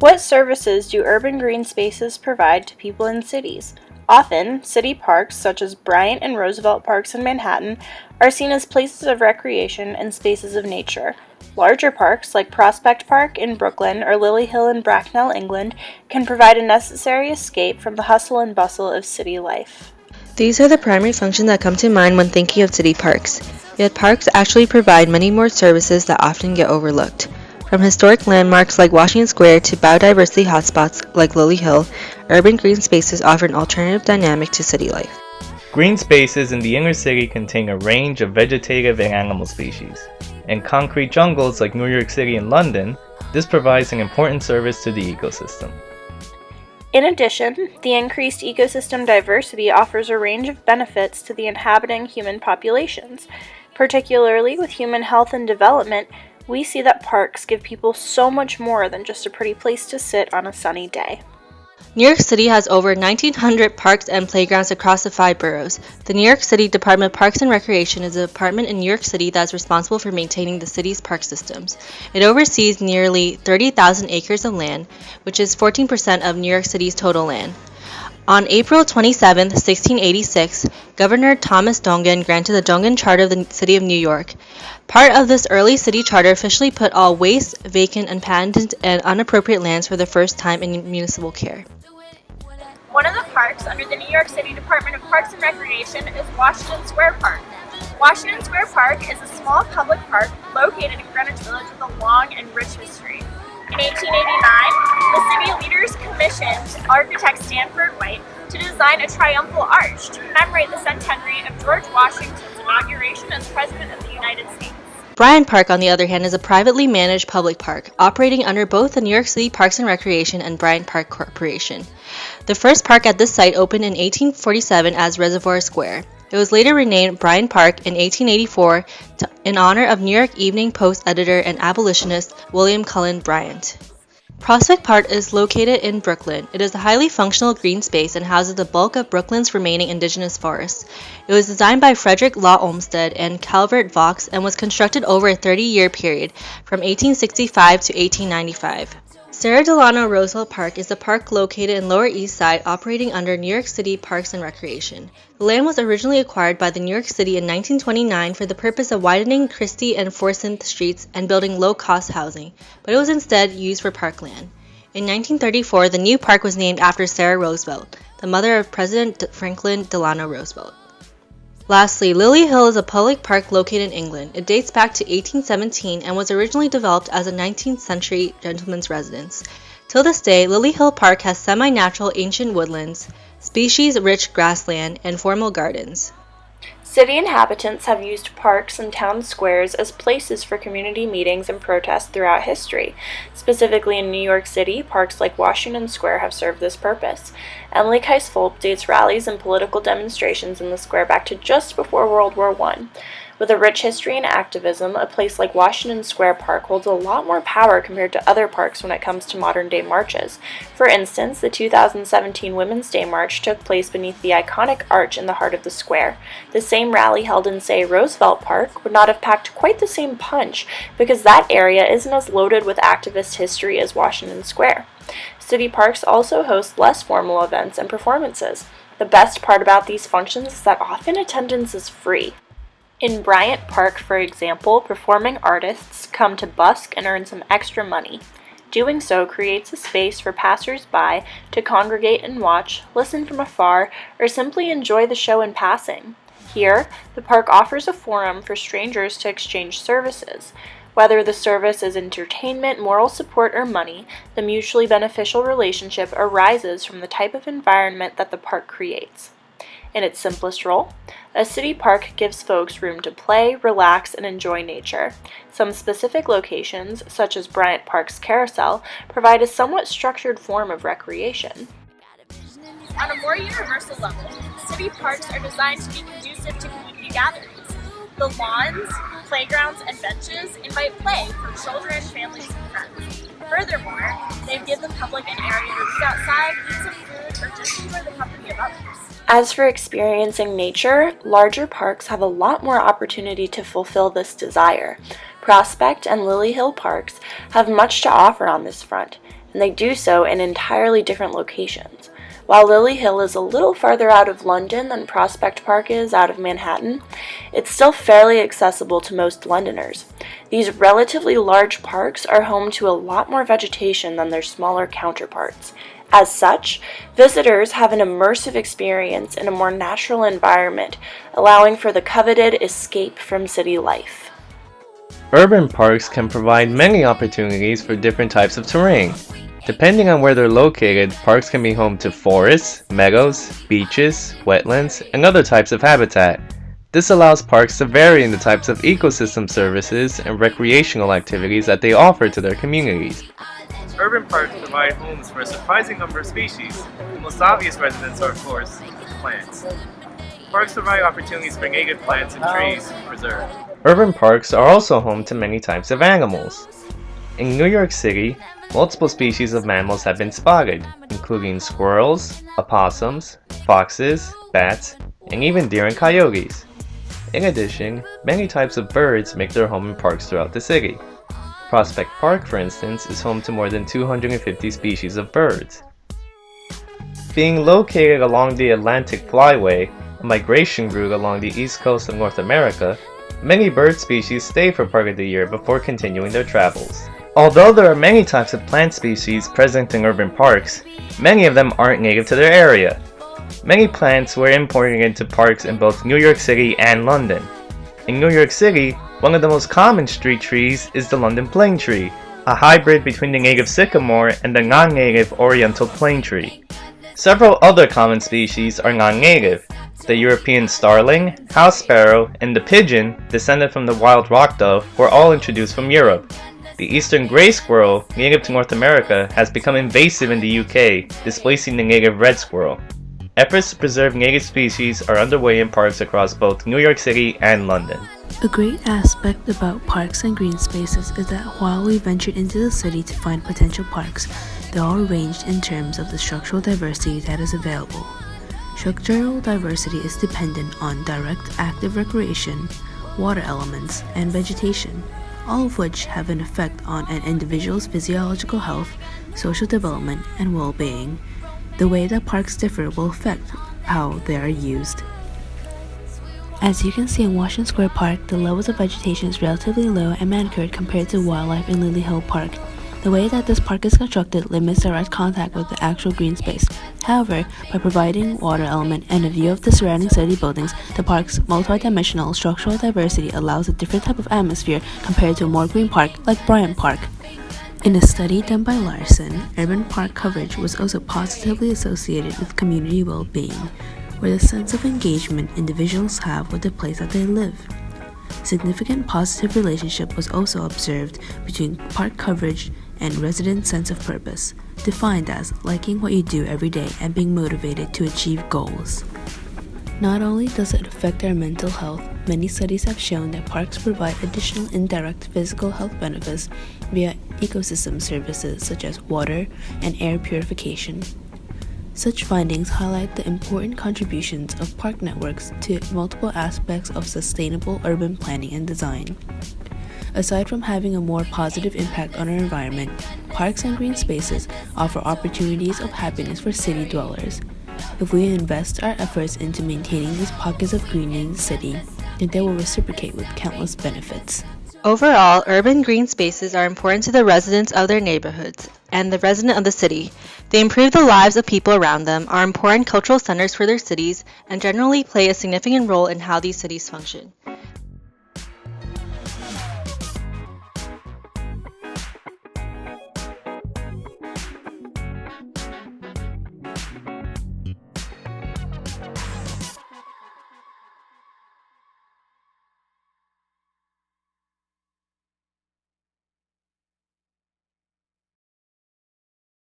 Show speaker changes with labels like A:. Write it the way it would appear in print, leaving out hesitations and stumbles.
A: What services do urban green spaces provide to people in cities? Often, city parks such as Bryant and Roosevelt Parks in Manhattan are seen as places of recreation and spaces of nature. Larger parks like Prospect Park in Brooklyn or Lily Hill in Bracknell, England, can provide a necessary escape from the hustle and bustle of city life.
B: These are the primary functions that come to mind when thinking of city parks. Yet parks actually provide many more services that often get overlooked. From historic landmarks like Washington Square to biodiversity hotspots like Lily Hill, urban green spaces offer an alternative dynamic to city life.
C: Green spaces in the inner city contain a range of vegetative and animal species. In concrete jungles like New York City and London, this provides an important service to the ecosystem.
A: In addition, the increased ecosystem diversity offers a range of benefits to the inhabiting human populations. Particularly with human health and development, we see that parks give people so much more than just a pretty place to sit on a sunny day.
B: New York City has over 1,900 parks and playgrounds across the 5 boroughs. The New York City Department of Parks and Recreation is a department in New York City that is responsible for maintaining the city's park systems. It oversees nearly 30,000 acres of land, which is 14% of New York City's total land. On April 27, 1686, Governor Thomas Dongan granted the Dongan Charter of the City of New York. Part of this early city charter officially put all waste, vacant, abandoned, and unappropriate lands for the first time in municipal care.
A: One of the parks under the New York City Department of Parks and Recreation is Washington Square Park. Washington Square Park is a small public park located in Greenwich Village with a long and rich history. In 1889, the city leaders commissioned architect Stanford White to design a triumphal arch to commemorate the centenary of George Washington's inauguration as President of the United States.
B: Bryant Park, on the other hand, is a privately managed public park, operating under both the New York City Parks and Recreation and Bryant Park Corporation. The first park at this site opened in 1847 as Reservoir Square. It was later renamed Bryant Park in 1884 in honor of New York Evening Post editor and abolitionist William Cullen Bryant. Prospect Park is located in Brooklyn. It is a highly functional green space and houses the bulk of Brooklyn's remaining indigenous forests. It was designed by Frederick Law Olmsted and Calvert Vaux and was constructed over a 30-year period from 1865 to 1895. Sarah Delano Roosevelt Park is a park located in Lower East Side operating under New York City Parks and Recreation. The land was originally acquired by the New York City in 1929 for the purpose of widening Christie and Forsyth streets and building low-cost housing, but it was instead used for parkland. In 1934, the new park was named after Sarah Roosevelt, the mother of President Franklin Delano Roosevelt. Lastly, Lily Hill is a public park located in England. It dates back to 1817 and was originally developed as a 19th century gentleman's residence. Till this day, Lily Hill Park has semi-natural ancient woodlands, species-rich grassland, and formal gardens.
A: City inhabitants have used parks and town squares as places for community meetings and protests throughout history. Specifically in New York City, parks like Washington Square have served this purpose. Emily Kais-Fulp dates rallies and political demonstrations in the square back to just before World War I. With a rich history and activism, a place like Washington Square Park holds a lot more power compared to other parks when it comes to modern-day marches. For instance, the 2017 Women's Day March took place beneath the iconic arch in the heart of the square. The same rally held in, say, Roosevelt Park would not have packed quite the same punch because that area isn't as loaded with activist history as Washington Square. City parks also host less formal events and performances. The best part about these functions is that often attendance is free. In Bryant Park, for example, performing artists come to busk and earn some extra money. Doing so creates a space for passers-by to congregate and watch, listen from afar, or simply enjoy the show in passing. Here, the park offers a forum for strangers to exchange services. Whether the service is entertainment, moral support, or money, the mutually beneficial relationship arises from the type of environment that the park creates. In its simplest role, a city park gives folks room to play, relax, and enjoy nature. Some specific locations, such as Bryant Park's Carousel, provide a somewhat structured form of recreation. On a more universal level, city parks are designed to be conducive to community gatherings. The lawns, playgrounds, and benches invite play for children, families, and friends. Furthermore, they give the public an area to read outside, eat some food, or just enjoy the company of others. As for experiencing nature, larger parks have a lot more opportunity to fulfill this desire. Prospect and Lily Hill parks have much to offer on this front. and they do so in entirely different locations. While Lily Hill is a little farther out of London than Prospect Park is out of Manhattan, it's still fairly accessible to most Londoners. These relatively large parks are home to a lot more vegetation than their smaller counterparts. As such, visitors have an immersive experience in a more natural environment, allowing for the coveted escape from city life.
C: Urban parks can provide many opportunities for different types of terrain. Depending on where they're located, parks can be home to forests, meadows, beaches, wetlands, and other types of habitat. This allows parks to vary in the types of ecosystem services and recreational activities that they offer to their communities. Urban parks provide homes for a surprising number of species. The most obvious residents are, of course, plants. Parks provide opportunities for native plants and trees to preserve. Urban parks are also home to many types of animals. In New York City, multiple species of mammals have been spotted, including squirrels, opossums, foxes, bats, and even deer and coyotes. In addition, many types of birds make their home in parks throughout the city. Prospect Park, for instance, is home to more than 250 species of birds. Being located along the Atlantic Flyway, a migration route along the east coast of North America, many bird species stay for part of the year before continuing their travels. Although there are many types of plant species present in urban parks, many of them aren't native to their area. Many plants were imported into parks in both New York City and London. In New York City, one of the most common street trees is the London plane tree, a hybrid between the native sycamore and the non-native oriental plane tree. Several other common species are non-native. The European starling, house sparrow, and the pigeon, descended from the wild rock dove, were all introduced from Europe. The eastern gray squirrel, native to North America, has become invasive in the UK, displacing the native red squirrel. Efforts to preserve native species are underway in parks across both New York City and London.
D: A great aspect about parks and green spaces is that while we ventured into the city to find potential parks, they're all arranged in terms of the structural diversity that is available. Structural diversity is dependent on direct active recreation, water elements, and vegetation, all of which have an effect on an individual's physiological health, social development, and well-being. The way that parks differ will affect how they are used. As you can see in Washington Square Park, the levels of vegetation is relatively low and manicured compared to wildlife in Lily Hill Park. The way that this park is constructed limits direct contact with the actual green space. However, by providing water element and a view of the surrounding city buildings, the park's multi-dimensional structural diversity allows a different type of atmosphere compared to a more green park like Bryant Park. In a study done by Larson, urban park coverage was also positively associated with community well-being, where the sense of engagement individuals have with the place that they live. Significant positive relationship was also observed between park coverage and resident sense of purpose, defined as liking what you do every day and being motivated to achieve goals. Not only does it affect our mental health, many studies have shown that parks provide additional indirect physical health benefits via ecosystem services such as water and air purification. Such findings highlight the important contributions of park networks to multiple aspects of sustainable urban planning and design. Aside from having a more positive impact on our environment, parks and green spaces offer opportunities of happiness for city dwellers. If we invest our efforts into maintaining these pockets of green in the city, then they will reciprocate with countless benefits.
B: Overall, urban green spaces are important to the residents of their neighborhoods and the resident of the city. They improve the lives of people around them, are important cultural centers for their cities, and generally play a significant role in how these cities function.